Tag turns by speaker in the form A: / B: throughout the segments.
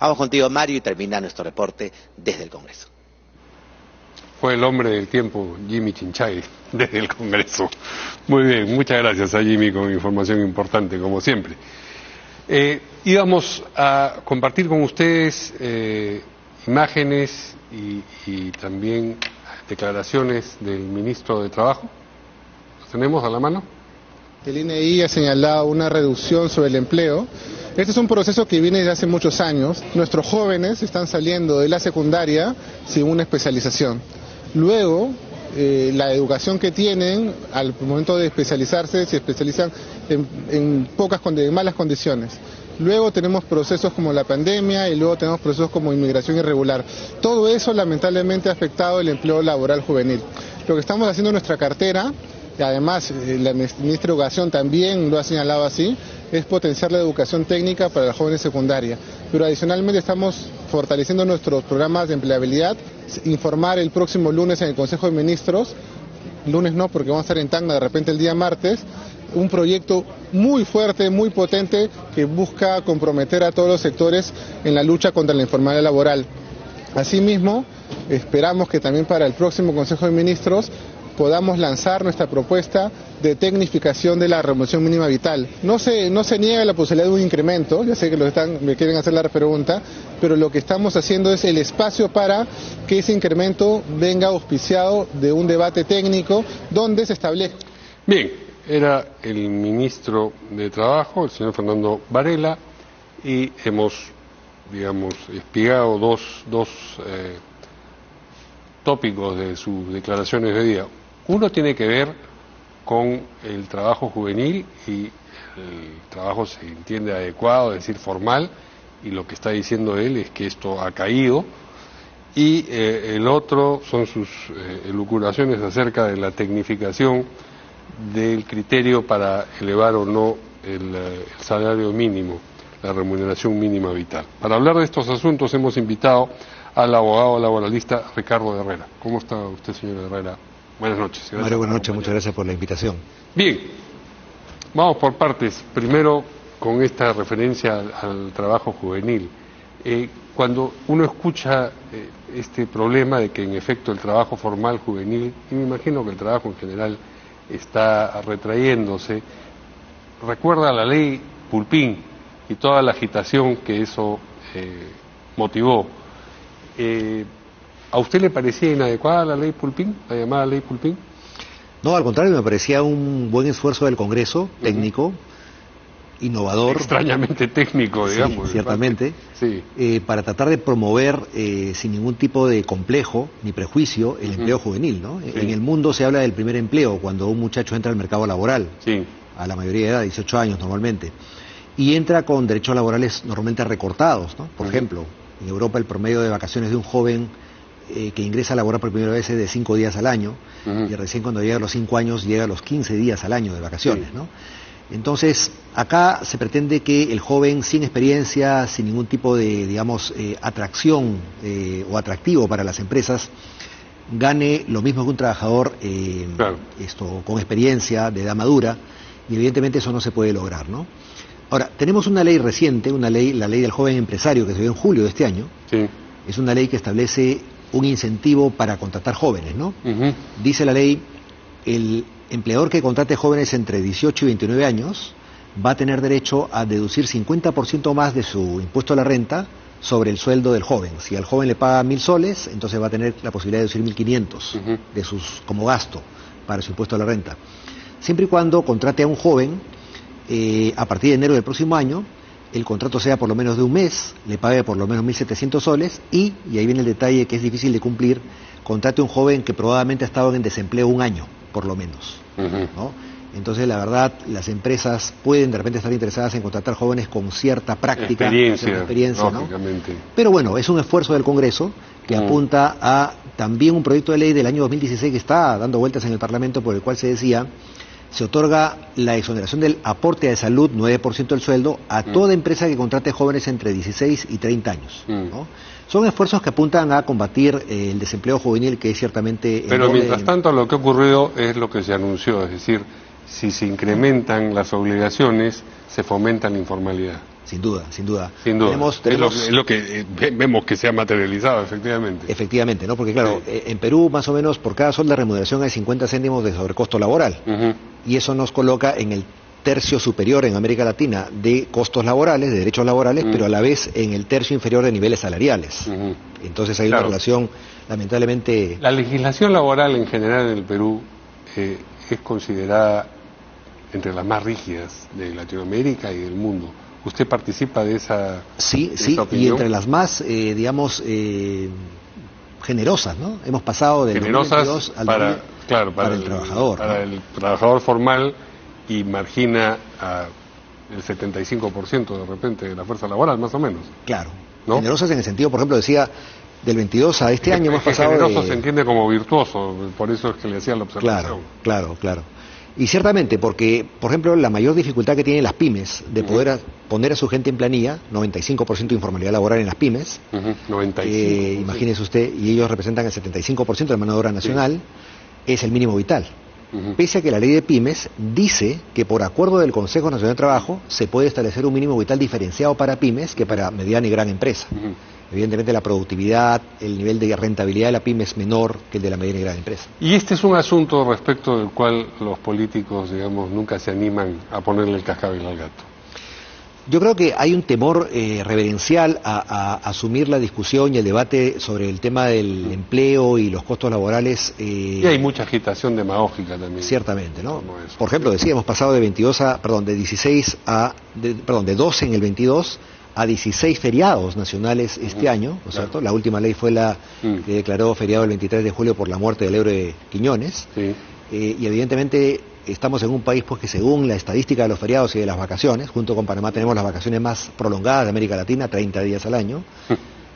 A: Vamos contigo, Mario, y termina nuestro reporte desde el Congreso.
B: Fue el hombre del tiempo, Jimmy Chinchay, desde el Congreso. Muy bien, muchas gracias a Jimmy con información importante, como siempre. Íbamos a compartir con ustedes imágenes y también declaraciones del ministro de Trabajo. ¿Los tenemos a la mano?
C: El INEI ha señalado una reducción sobre el empleo. Este es un proceso que viene desde hace muchos años. Nuestros jóvenes están saliendo de la secundaria sin una especialización. Luego, la educación que tienen, al momento de especializarse, se especializan en malas condiciones. Luego tenemos procesos como la pandemia y luego tenemos procesos como inmigración irregular. Todo eso lamentablemente ha afectado el empleo laboral juvenil. Lo que estamos haciendo en nuestra cartera, y además la ministra de Educación también lo ha señalado así, es potenciar la educación técnica para la jóvenes secundaria. Pero adicionalmente estamos fortaleciendo nuestros programas de empleabilidad, informar el próximo lunes en el Consejo de Ministros, lunes no porque vamos a estar en Tacna de repente el día martes, un proyecto muy fuerte, muy potente que busca comprometer a todos los sectores en la lucha contra la informalidad laboral. Asimismo, esperamos que también para el próximo Consejo de Ministros podamos lanzar nuestra propuesta de tecnificación de la remuneración mínima vital. No se niega la posibilidad de un incremento, ya sé que me quieren hacer la pregunta, pero lo que estamos haciendo es el espacio para que ese incremento venga auspiciado de un debate técnico donde se establezca.
B: Bien, era el ministro de Trabajo, el señor Fernando Varela, y hemos, espigado dos tópicos de sus declaraciones de hoy día. Uno tiene que ver con el trabajo juvenil y el trabajo se entiende adecuado, es decir, formal, y lo que está diciendo él es que esto ha caído. Y el otro son sus elucubraciones acerca de la tecnificación del criterio para elevar o no el salario mínimo, la remuneración mínima vital. Para hablar de estos asuntos hemos invitado al abogado laboralista Ricardo Herrera. ¿Cómo está usted, señor Herrera? Buenas noches. Gracias.
D: Mario, buenas noches, muchas gracias por la invitación.
B: Bien, vamos por partes. Primero, con esta referencia al trabajo juvenil. Cuando uno escucha este problema de que en efecto el trabajo formal juvenil, y me imagino que el trabajo en general está retrayéndose, recuerda la ley Pulpín y toda la agitación que eso motivó. ¿A usted le parecía inadecuada la ley Pulpín, la llamada ley Pulpín?
D: No, al contrario, me parecía un buen esfuerzo del Congreso, técnico, innovador.
B: Extrañamente técnico, digamos.
D: Sí, ciertamente,
B: sí.
D: Para tratar de promover sin ningún tipo de complejo ni prejuicio el empleo juvenil, ¿no? Sí. En el mundo se habla del primer empleo, cuando un muchacho entra al mercado laboral,
B: sí,
D: a la mayoría de edad, 18 años normalmente, y entra con derechos laborales normalmente recortados, ¿no? Por ejemplo, en Europa el promedio de vacaciones de un joven que ingresa a laborar por primera vez es de 5 días al año, y recién cuando llega a los 5 años llega a los 15 días al año de vacaciones, ¿no? Entonces, acá se pretende que el joven sin experiencia, sin ningún tipo de, atracción o atractivo para las empresas, gane lo mismo que un trabajador
B: claro,
D: con experiencia, de edad madura, y evidentemente eso no se puede lograr, ¿no? Ahora, tenemos una ley reciente, la ley del joven empresario, que se dio en julio de este año.
B: Sí.
D: Es una ley que establece un incentivo para contratar jóvenes, ¿no? Dice la ley, el empleador que contrate jóvenes entre 18 y 29 años va a tener derecho a deducir 50% más de su impuesto a la renta sobre el sueldo del joven. Si al joven le paga 1.000 soles, entonces va a tener la posibilidad de deducir 1.500 de como gasto para su impuesto a la renta. Siempre y cuando contrate a un joven, a partir de enero del próximo año, el contrato sea por lo menos de un mes, le pague por lo menos 1.700 soles y ahí viene el detalle que es difícil de cumplir, contrate a un joven que probablemente ha estado en desempleo un año, por lo menos, ¿no? Entonces, la verdad, las empresas pueden de repente estar interesadas en contratar jóvenes con cierta práctica, experiencia, ¿no? Pero bueno, es un esfuerzo del Congreso que apunta a también un proyecto de ley del año 2016 que está dando vueltas en el Parlamento, por el cual se decía, se otorga la exoneración del aporte de salud, 9% del sueldo, a toda empresa que contrate jóvenes entre 16 y 30 años, ¿no? Son esfuerzos que apuntan a combatir el desempleo juvenil, que es ciertamente...
B: Pero mientras tanto lo que ha ocurrido es lo que se anunció, es decir, si se incrementan las obligaciones, se fomenta la informalidad.
D: sin duda, sin duda.
B: Sin duda. Es lo que vemos que se ha materializado, efectivamente.
D: Efectivamente, ¿no? Porque claro, en Perú más o menos por cada sol de remuneración hay 50 céntimos de sobrecosto laboral. Y eso nos coloca en el tercio superior en América Latina de costos laborales, de derechos laborales, pero a la vez en el tercio inferior de niveles salariales. Entonces hay una relación, lamentablemente...
B: La legislación laboral en general en el Perú es considerada entre las más rígidas de Latinoamérica y del mundo. ¿Usted participa de esa
D: Sí,
B: opinión?
D: y entre las más, digamos, generosas, ¿no? Hemos pasado del
B: generosas
D: 2022 al
B: para
D: el trabajador.
B: Para el trabajador formal, y margina el 75% de repente de la fuerza laboral, más o menos.
D: Claro.
B: ¿No?
D: Generosas en el sentido, por ejemplo, decía, del 22 a este año hemos pasado
B: generoso se entiende como virtuoso, por eso es que le hacía la observación.
D: Claro. Y ciertamente, porque, por ejemplo, la mayor dificultad que tienen las pymes de poder poner a su gente en planilla, 95% de informalidad laboral en las pymes,
B: 95%.
D: Imagínese usted, y ellos representan el 75% de la mano de obra nacional, es el mínimo vital. Pese a que la ley de pymes dice que por acuerdo del Consejo Nacional de Trabajo se puede establecer un mínimo vital diferenciado para pymes que para mediana y gran empresa. Evidentemente la productividad, el nivel de rentabilidad de la pyme es menor que el de la mediana y gran empresa.
B: Y este es un asunto respecto del cual los políticos, digamos, nunca se animan a ponerle el cascabel al gato.
D: Yo creo que hay un temor reverencial a asumir la discusión y el debate sobre el tema del empleo y los costos laborales.
B: Y hay mucha agitación demagógica también.
D: Ciertamente, ¿no? Por ejemplo, hemos pasado de 12 en el 22 a 16 feriados nacionales este año, ¿no es cierto? La última ley fue la que declaró feriado el 23 de julio por la muerte del héroe Quiñones. Y evidentemente estamos en un país pues que según la estadística de los feriados y de las vacaciones, junto con Panamá tenemos las vacaciones más prolongadas de América Latina, 30 días al año,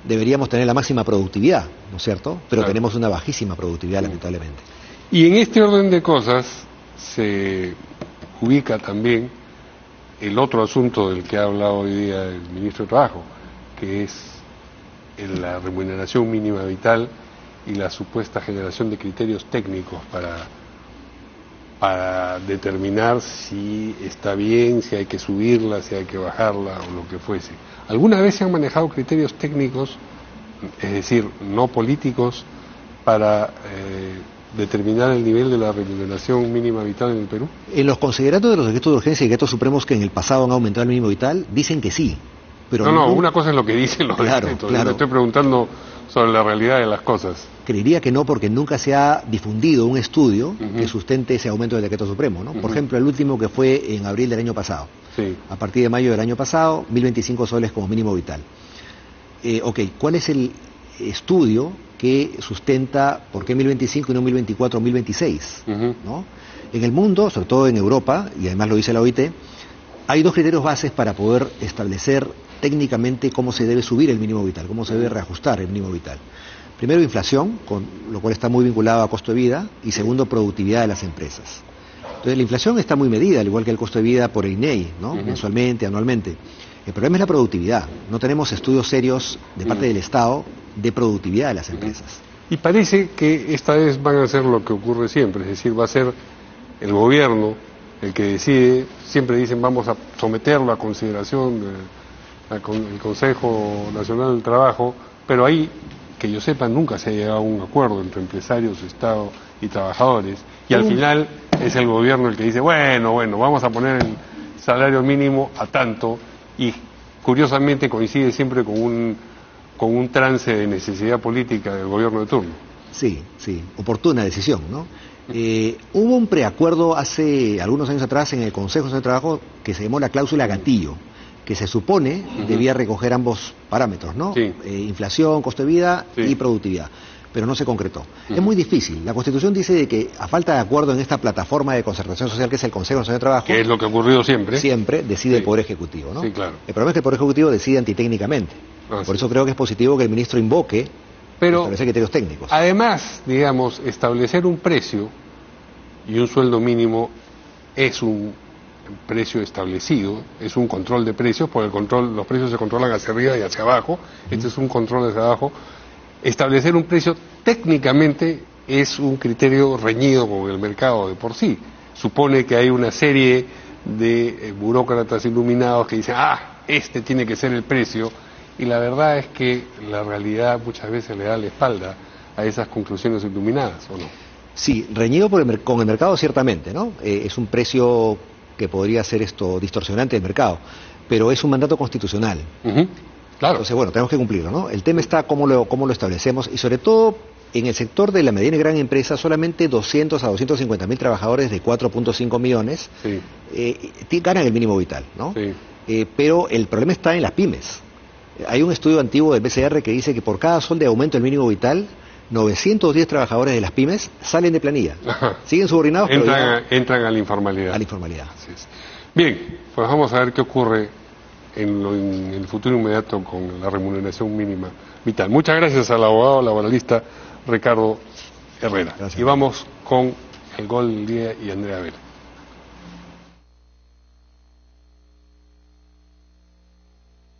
D: deberíamos tener la máxima productividad, ¿no es cierto? Pero tenemos una bajísima productividad, lamentablemente.
B: Y en este orden de cosas se ubica también el otro asunto del que ha hablado hoy día el ministro de Trabajo, que es la remuneración mínima vital y la supuesta generación de criterios técnicos para determinar si está bien, si hay que subirla, si hay que bajarla o lo que fuese. ¿Alguna vez se han manejado criterios técnicos, es decir, no políticos, para determinar el nivel de la remuneración mínima vital en el Perú?
D: En los considerados de los decretos de urgencia y decretos supremos que en el pasado han aumentado el mínimo vital, dicen que sí. Pero
B: una cosa es lo que dicen los decretos. Yo me estoy preguntando sobre la realidad de las cosas.
D: Creería que no, porque nunca se ha difundido un estudio que sustente ese aumento del decreto supremo, ¿no? Por ejemplo, el último que fue en abril del año pasado. A partir de mayo del año pasado, 1.025 soles como mínimo vital. ¿Cuál es el estudio que sustenta por qué 1.025 y no 1.024 o 1.026? ¿No? En el mundo, sobre todo en Europa, y además lo dice la OIT, hay dos criterios bases para poder establecer técnicamente cómo se debe subir el mínimo vital, cómo se debe reajustar el mínimo vital. Primero, inflación, con lo cual está muy vinculado a costo de vida, y segundo, productividad de las empresas. Entonces, la inflación está muy medida, al igual que el costo de vida por el INEI, ¿no? Mensualmente, anualmente. El problema es la productividad. No tenemos estudios serios de parte del Estado de productividad de las empresas.
B: Y parece que esta vez van a hacer lo que ocurre siempre, es decir, va a ser el gobierno el que decide. Siempre dicen vamos a someterlo a consideración el Consejo Nacional del Trabajo, pero ahí, que yo sepa, nunca se ha llegado a un acuerdo entre empresarios, Estado y trabajadores, y al final es el gobierno el que dice, bueno, vamos a poner el salario mínimo a tanto, y curiosamente coincide siempre con un trance de necesidad política del gobierno de turno.
D: Sí, oportuna decisión, ¿no? Hubo un preacuerdo hace algunos años atrás en el Consejo Nacional de Trabajo que se llamó la cláusula gatillo, que se supone debía recoger ambos parámetros, ¿no? Inflación, costo de vida y productividad, pero no se concretó. Es muy difícil. La Constitución dice de que a falta de acuerdo en esta plataforma de concertación social que es el Consejo Nacional de Trabajo,
B: que es lo que ha ocurrido siempre,
D: decide el Poder Ejecutivo, ¿no?
B: Claro.
D: El problema es que el Poder Ejecutivo decide antitécnicamente. Por eso creo que es positivo que el ministro invoque establecer criterios técnicos. Además,
B: digamos, establecer un precio y un sueldo mínimo es un precio establecido, es un control de precios, porque los precios se controlan hacia arriba y hacia abajo. Este es un control hacia abajo. Establecer un precio técnicamente es un criterio reñido con el mercado de por sí. Supone que hay una serie de burócratas iluminados que dicen, este tiene que ser el precio, y la verdad es que la realidad muchas veces le da la espalda a esas conclusiones iluminadas, ¿o no?
D: Sí, reñido con el mercado ciertamente, ¿no? Es un precio que podría ser distorsionante del mercado, pero es un mandato constitucional.
B: Claro.
D: Entonces, bueno, tenemos que cumplirlo, ¿no? El tema está cómo lo establecemos, y sobre todo en el sector de la mediana y gran empresa, solamente 200 a 250 mil trabajadores de 4.5 millones ganan el mínimo vital, ¿no?
B: Sí.
D: Pero el problema está en las pymes. Hay un estudio antiguo del BCR que dice que por cada sol de aumento del mínimo vital, 910 trabajadores de las pymes salen de planilla.
B: Ajá.
D: Siguen subordinados, pero
B: entran a la informalidad.
D: a la informalidad.
B: Así es. Bien, pues vamos a ver qué ocurre en el futuro inmediato con la remuneración mínima vital. Muchas gracias al abogado laboralista Ricardo Herrera.
D: Gracias.
B: Y vamos con el gol del día y Andrea Vera.